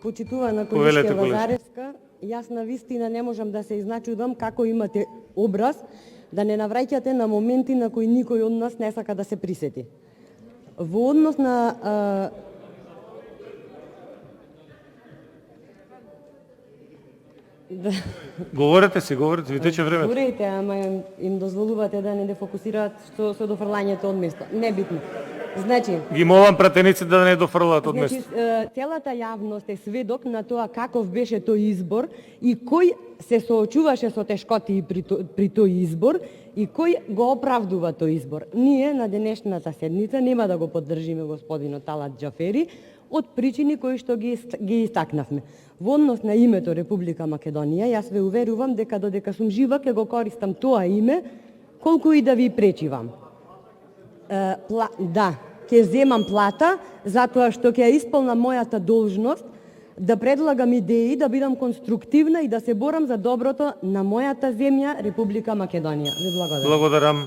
Почитувана Повелете, колешка колешка. Лазаревска, јас на вистина не можам да се изначудам како имате образ да не навраќате на моменти на кои никој од нас не сака да се присети. Во однос на да, Говорете, ви тече времето. говорите, ама им дозволувате да не дефокусираат со дофрлањето од место. Небитно. Значи, Ги молам пратениците да не дофрлаат од место. целата јавност е сведок на тоа каков беше тој избор и кој се соочуваше со тешкоти при тој избор и кој го оправдува тој избор. Ние на денешната седница нема да го поддржиме господинот Талат Џафери од причини кои што ги истакнавме. Во однос на името Република Македонија, јас ве уверувам дека додека сум жива ќе го користам тоа име колку и да ви пречивам. Да, ќе земам плата затоа што ќе исполнам мојата должност да предлагам идеи, да бидам конструктивна и да се борам за доброто на мојата земја Република Македонија. Ви благодарам. Благодарам.